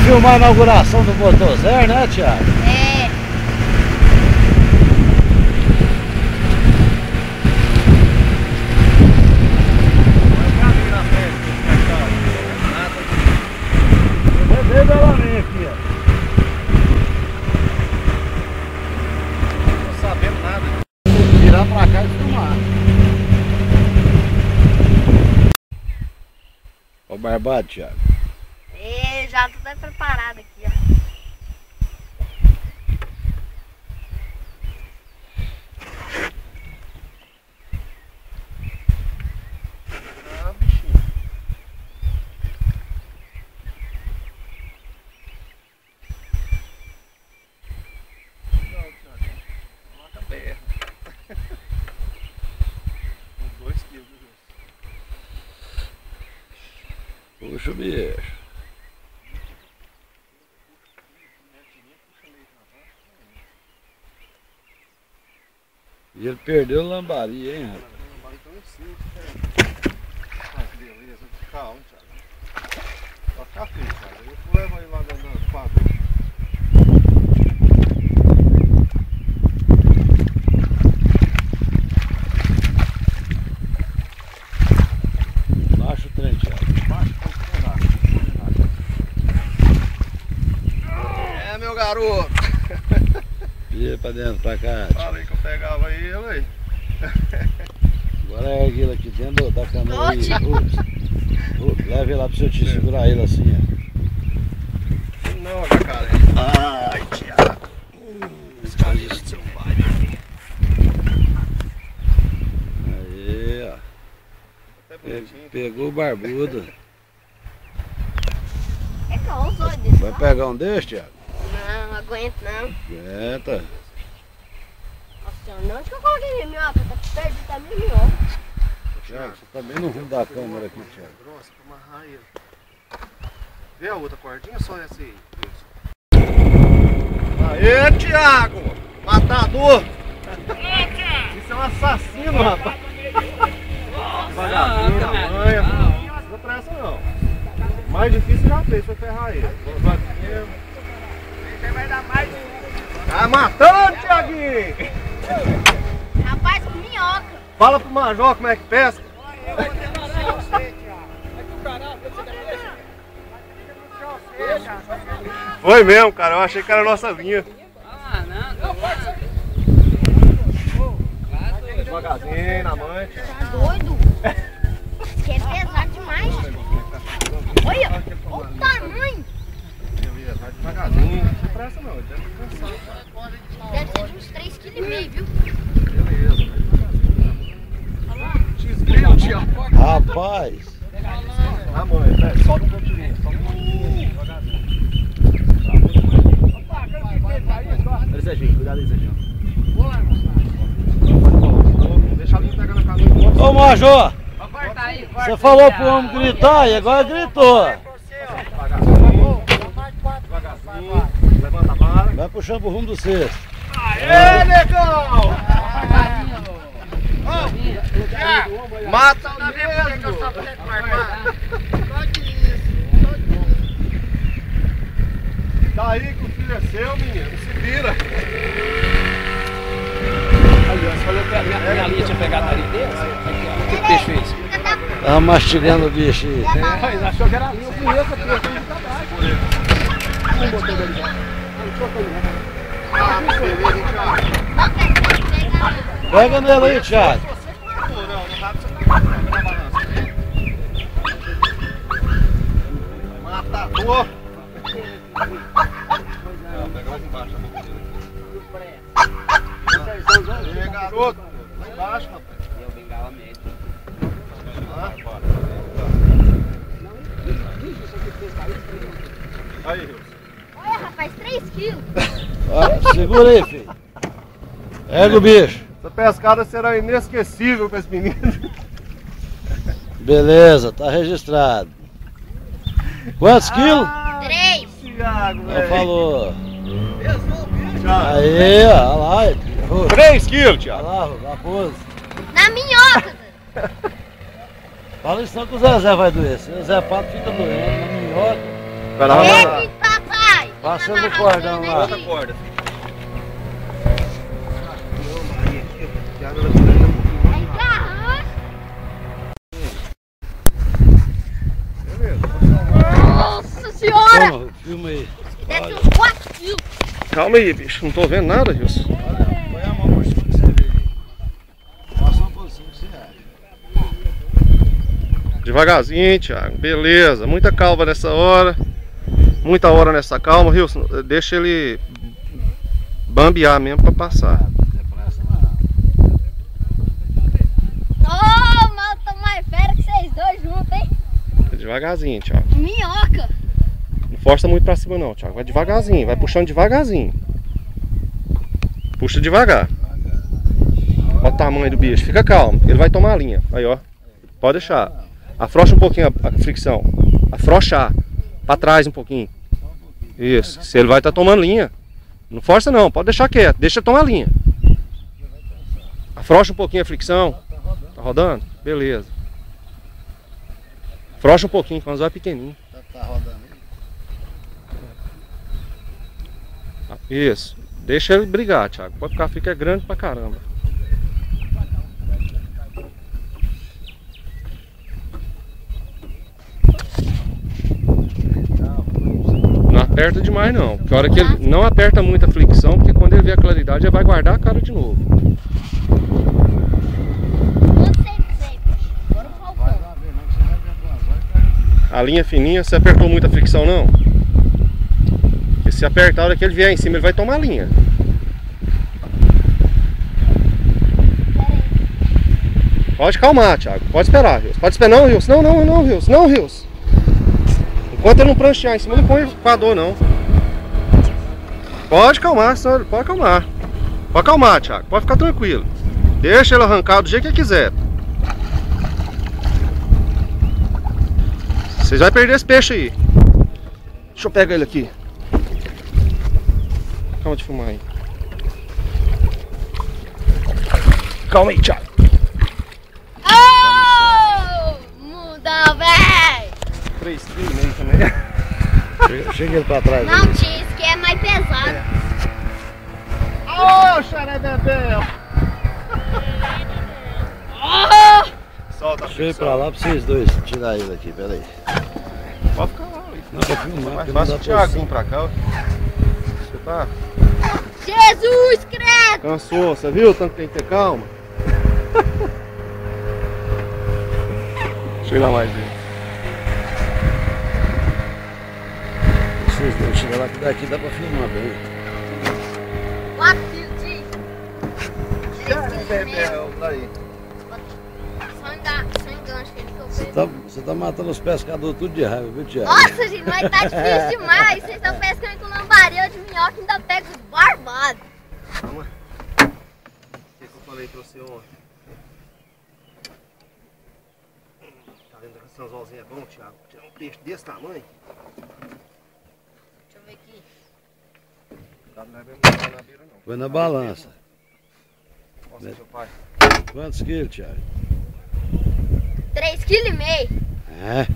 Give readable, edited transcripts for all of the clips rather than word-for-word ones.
filmar a inauguração do Motor Zero, né, Thiago? É. Vê ela vem aqui, ó. Não tô sabendo nada. Virar pra cá e filmar. Ó o barbado, Thiago. E já tô bem preparado aqui, ó. Ah, bichinho. Não, Thiago. Coloca BR. Uns 2 quilos, viu? Puxa o bicho. E ele perdeu o lambari, hein, rapaz? Beleza, calma, Thiago. Vai ficar feio, cara. Eu levo ele lá dentro do quadro. Baixa o trem, Thiago. É, meu garoto. Vira pra dentro, pra cá. Falei que eu pegava ele aí. Agora ergue ele aqui dentro da canoa aí. Oxe. Leve ele lá pro seu tio segurar ele assim, ó. Não, jacaré. Ai, Thiago. Escalei do seu pai, meu filho. Aí, ó. Até bonitinho. Pegou o barbudo. É que eu uso desse. Vai pegar um desse, Thiago? Não, aguento não. Aguenta. Nossa, não, onde que eu coloquei minha minhoca? Tá perdido da minha minhoca. Thiago, você tá bem no rumo da câmera aqui, Thiago. Grossa pra amarrar ele. Vê a outra cordinha ou só essa aí? Aê, Thiago! Matador! Isso é um assassino, rapaz! Devagarzinho, na manha. Não dá pressa não. O mais difícil já fez, foi ferrar ele. Devagarzinho. Você vai dar mais. Tá matando, Thiaguinho! Rapaz, com minhoca. Fala pro Major como é que pesca. Foi mesmo, cara. Eu achei que era a nossa linha. Ah, não. Devagarzinho, na mancha. Tá doido? Que é pesado demais. Olha, olha o tamanho. Vai devagarzinho. Não tem pressa não, deve cansar, cara. Deve ser de uns 3,5 kg, viu? Beleza, vai devagarzinho. X-Grill, Thiago. Rapaz. Na manha, velho. Solta um pouquinho, solta um pouquinho. Devagarzinho. Olha, Serginho, cuidado aí, Serginho. Deixa alguém pegar na canoa. Ô, Major, Corta aí, corta você aí, falou pro homem gritar e agora gritou. Devagarzinho. Devagarzinho. Levanta a vara. Vai puxando pro rumo do cesto. Aê, negão! Mata o mesmo! Daí que o filho é seu, menino, se vira! Aí, ó, você falou que a minha linha tinha pegado na linha dele? Aqui, ó. Que peixe é esse? Tava mastigando o bicho aí. Ele achou que era a linha, eu conheço aqui, eu tenho não botou dele já. Ah, beleza, hein, cara? Pega nele aí, Thiago. Não, no rápido você não pode pegar na balança. Matador! Pega mais embaixo a boca dele. Aê, garoto! Lá embaixo, rapaz. Eu bengala médio. Aí, Rios. Olha, rapaz, 3 quilos. Ó, segura aí, filho. Pega o bicho. Essa pescada será inesquecível com esse menino. Beleza, tá registrado. Quantos quilos? 3. Thiago, Ela velho. falou. Thiago. Aí, ó, olha lá. 3 quilos, Olha Thiago. lá, raposo. Na minhoca. Fala isso não que o Zezé vai doer. Se o Zé Pato fica doendo na minhoca. Vai lá, vai lá. Ele tá Passando o cordão lá. Bota a corda. Nossa senhora! Toma, filma aí. Deve ter uns 4 quilos. Calma aí, bicho. Não tô vendo nada, Wilson. Põe a mão por cima que você vê. Passa uma posição que você acha. Devagarzinho, Thiago. Beleza. Muita calma nessa hora. Muita hora nessa calma, Wilson. Deixa ele bambear mesmo pra passar. Não tem pressa não. Ô, mal, tô mais fera que vocês dois juntos, hein? Devagarzinho, Thiago. Minhoca. Não força muito pra cima não, Thiago. Vai devagarzinho. Vai puxando devagarzinho. Puxa devagar. Olha o tamanho do bicho. Fica calmo. Ele vai tomar a linha. Aí, ó. Pode deixar. Afrouxa um pouquinho a fricção. Afrouxar. Pra trás um pouquinho. Isso. Se ele vai estar tomando linha. Não força não. Pode deixar quieto. Deixa ele tomar linha. Afrouxa um pouquinho a fricção. Tá rodando? Beleza. Afrouxa um pouquinho. Quando vai pequenininho. Tá rodando aí. Isso. Deixa ele brigar, Thiago. Pode ficar, fica grande pra caramba. Não aperta demais não. Porque a hora que ele não aperta muito a fricção, porque quando ele vê a claridade, ele vai guardar a cara de novo. Não sei. Agora o Vai falcão. lá ver, não, que você vai ver atrás. A linha fininha, você apertou muita fricção não? Porque se apertar, a hora que ele vier em cima, ele vai tomar a linha. Pode calmar, Thiago. Pode esperar, Wilson. Pode esperar. Não, Wilson. Não, Wilson. Não, Wilson. Enquanto ele não pranchear em cima, não põe coador, não. Pode calmar, senhor. Pode calmar. Pode calmar, Thiago. Pode ficar tranquilo. Deixa ele arrancar do jeito que ele quiser. Vocês vão perder esse peixe aí. Deixa eu pegar ele aqui. Calma de filmar aí. Calma aí, Thiago. Ô, muda, véi. 3,5 kg também. Chega ele pra trás. Não, tio, isso que é mais pesado. Ô, xarebebel! Solta a Deixa ele fricção. pra lá pra vocês dois tirar ele aqui, peraí. Pode ficar lá, Luiz. Não, pra filmar, Mais porque não fácil dá o Thiago vir pra cá. Ó. Você tá Jesus, credo. cansou, você viu? Tanto que tem que ter calma. Chega mais aí. Vocês dois chegam lá que daqui dá pra filmar bem. 4 quilos, tio. Xarebebel, daí. Só engancho que ele que eu pego. Você tá matando os pescadores tudo de raiva, viu, Thiago? Nossa, gente, mas tá difícil demais. Vocês estão pescando com lambari, eu de minhoca ainda pego os barbados. Calma. O que eu falei pra você ontem? Tá vendo que esse anzolzinho é bom, Thiago? Tirar um peixe desse tamanho. Deixa eu ver aqui. Não é bem muito na beira, não. Foi na balança. Mostra, seu pai. Quantos quilos, Thiago? 3,5 kg. É.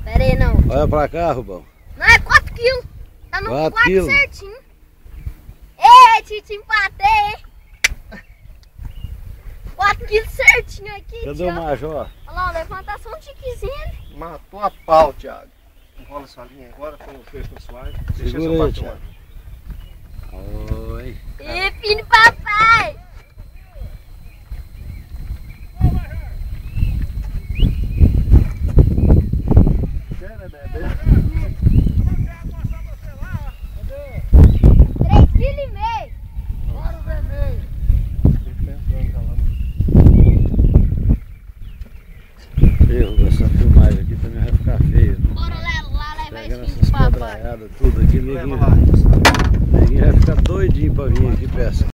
Pera aí, não. Olha pra cá, Rubão. Não, é 4 quilos. Tá no 4 4 quilos. certinho. Ei, te empatei, hein? 4 quilos certinho aqui, Cadê tio. o major? Olha lá, levanta só um tiquezinho. Matou a pau, Thiago. Enrola sua linha agora, põe o peixe no suave. Deixa Segura seu aí, pai Thiago. Oi. Ih, filho papai. Xarebebel. 3,5 kg. Bora, bebê. Erro dessa filmagem aqui também vai ficar feio. Bora lá levar Pegando esse filho essas do papai. pedraiadas tudo aqui, Leva ninguém lá. vai ficar doidinho pra vir aqui pescar.